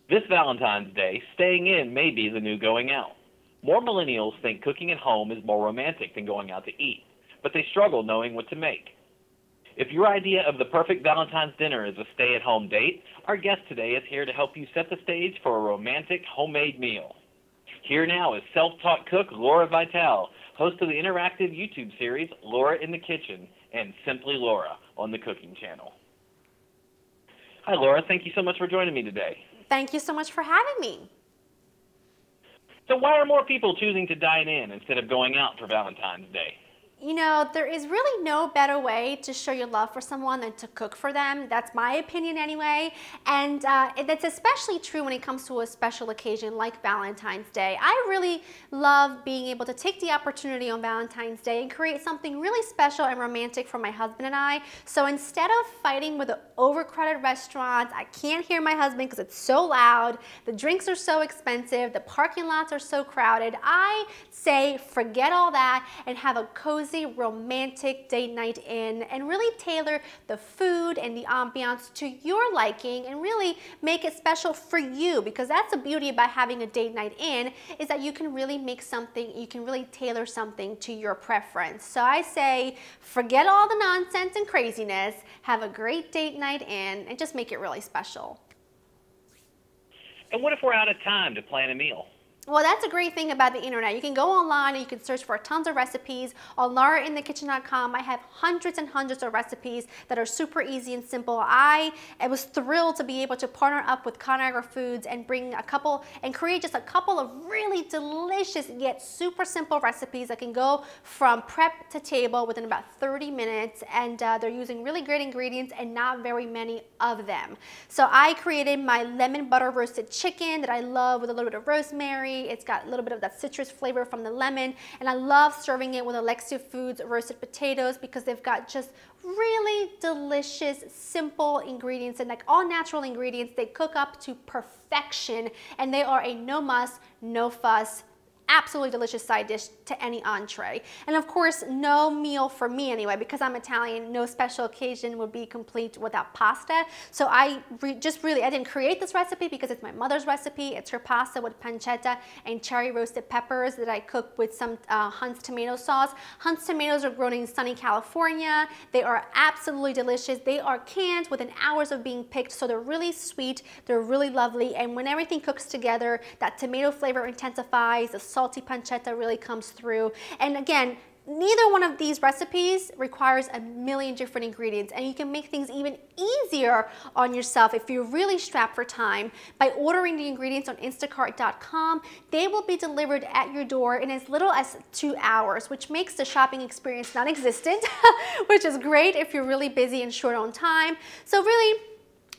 This Valentine's Day, staying in may be the new going out. More millennials think cooking at home is more romantic than going out to eat, but they struggle knowing what to make. If your idea of the perfect Valentine's dinner is a stay-at-home date, our guest today is here to help you set the stage for a romantic homemade meal. Here now is self-taught cook Laura Vitale, host of the interactive YouTube series Laura in the Kitchen and Simply Laura on the Cooking Channel. Hi Laura, thank you so much for joining me today. Thank you so much for having me. So why are more people choosing to dine in instead of going out for Valentine's Day? You know, there is really no better way to show your love for someone than to cook for them. That's my opinion anyway. And that's especially true when it comes to a special occasion like Valentine's Day. I really love being able to take the opportunity on Valentine's Day and create something really special and romantic for my husband and I. So instead of fighting with the overcrowded restaurants, I can't hear my husband because it's so loud, the drinks are so expensive, the parking lots are so crowded, I say forget all that and have a cozy romantic date night in and really tailor the food and the ambiance to your liking and really make it special for you, because that's the beauty about having a date night in, is that you can really make something, you can really tailor something to your preference. So I say forget all the nonsense and craziness, have a great date night in and just make it really special. And what if we're out of time to plan a meal? Well, that's a great thing about the internet. You can go online and you can search for tons of recipes. On laurainthekitchen.com, I have hundreds and hundreds of recipes that are super easy and simple. I was thrilled to be able to partner up with Conagra Foods and create just a couple of really delicious yet super simple recipes that can go from prep to table within about 30 minutes. And they're using really great ingredients and not very many of them. So I created my lemon butter roasted chicken that I love with a little bit of rosemary. It's got a little bit of that citrus flavor from the lemon, and I love serving it with Alexia Foods roasted potatoes because they've got just really delicious, simple ingredients and like all natural ingredients. They cook up to perfection, and they are a no muss, no fuss, absolutely delicious side dish to any entree. And of course, no meal for me anyway, because I'm Italian, no special occasion would be complete without pasta. So I didn't create this recipe because it's my mother's recipe. It's her pasta with pancetta and cherry roasted peppers that I cook with some Hunt's tomato sauce. Hunt's tomatoes are grown in sunny California. They are absolutely delicious. They are canned within hours of being picked, so they're really sweet, they're really lovely, and when everything cooks together, that tomato flavor intensifies, the salty pancetta really comes through. And again, neither one of these recipes requires a million different ingredients, and you can make things even easier on yourself if you're really strapped for time by ordering the ingredients on Instacart.com. They will be delivered at your door in as little as 2 hours, which makes the shopping experience non-existent, which is great if you're really busy and short on time. So really,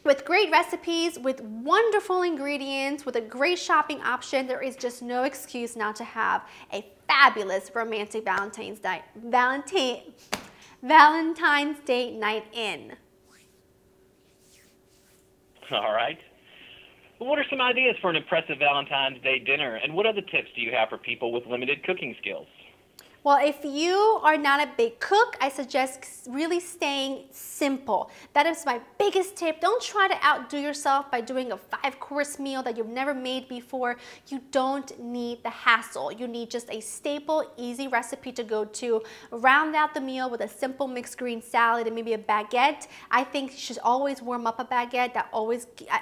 with great recipes, with wonderful ingredients, with a great shopping option, there is just no excuse not to have a fabulous romantic Valentine's Day night in. All right. Well, what are some ideas for an impressive Valentine's Day dinner, and what other tips do you have for people with limited cooking skills? Well, if you are not a big cook, I suggest really staying simple. That is my biggest tip. Don't try to outdo yourself by doing a 5-course meal that you've never made before. You don't need the hassle. You need just a staple, easy recipe to go to. Round out the meal with a simple mixed green salad and maybe a baguette. I think you should always warm up a baguette.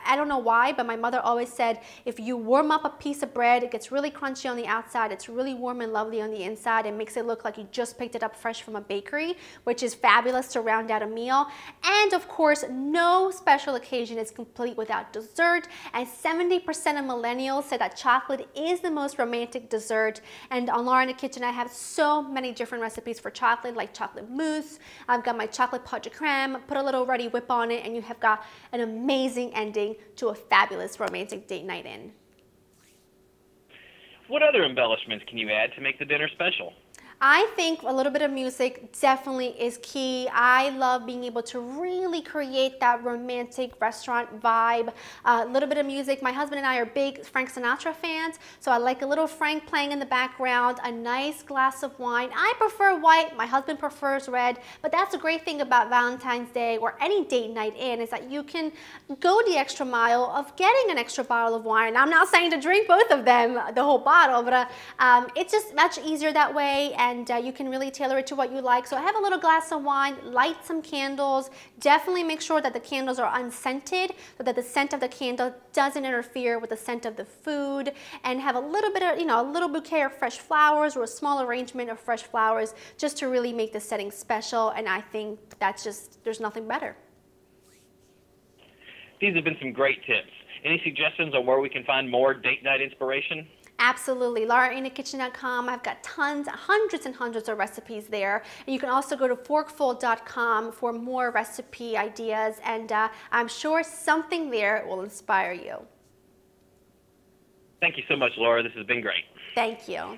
I don't know why, but my mother always said if you warm up a piece of bread, it gets really crunchy on the outside, it's really warm and lovely on the inside, and makes it look like you just picked it up fresh from a bakery, which is fabulous to round out a meal. And of course, no special occasion is complete without dessert, and 70% of millennials say that chocolate is the most romantic dessert. And on Laura in the Kitchen, I have so many different recipes for chocolate, like chocolate mousse. I've got my chocolate pot de creme, put a little Ready Whip on it, and you have got an amazing ending to a fabulous romantic date night in. What other embellishments can you add to make the dinner special? I think a little bit of music definitely is key. I love being able to really create that romantic restaurant vibe. A little bit of music. My husband and I are big Frank Sinatra fans, so I like a little Frank playing in the background, a nice glass of wine. I prefer white, my husband prefers red, but that's a great thing about Valentine's Day or any date night in is that you can go the extra mile of getting an extra bottle of wine. I'm not saying to drink both of them, the whole bottle, but it's just much easier that way. And you can really tailor it to what you like. So have a little glass of wine, light some candles. Definitely make sure that the candles are unscented so that the scent of the candle doesn't interfere with the scent of the food. And have a little bit of, a little bouquet of fresh flowers or a small arrangement of fresh flowers just to really make the setting special. And I think that's just, there's nothing better. These have been some great tips. Any suggestions on where we can find more date night inspiration? Absolutely. LauraInTheKitchen.com. I've got tons, hundreds and hundreds of recipes there. And you can also go to forkful.com for more recipe ideas. And I'm sure something there will inspire you. Thank you so much, Laura. This has been great. Thank you.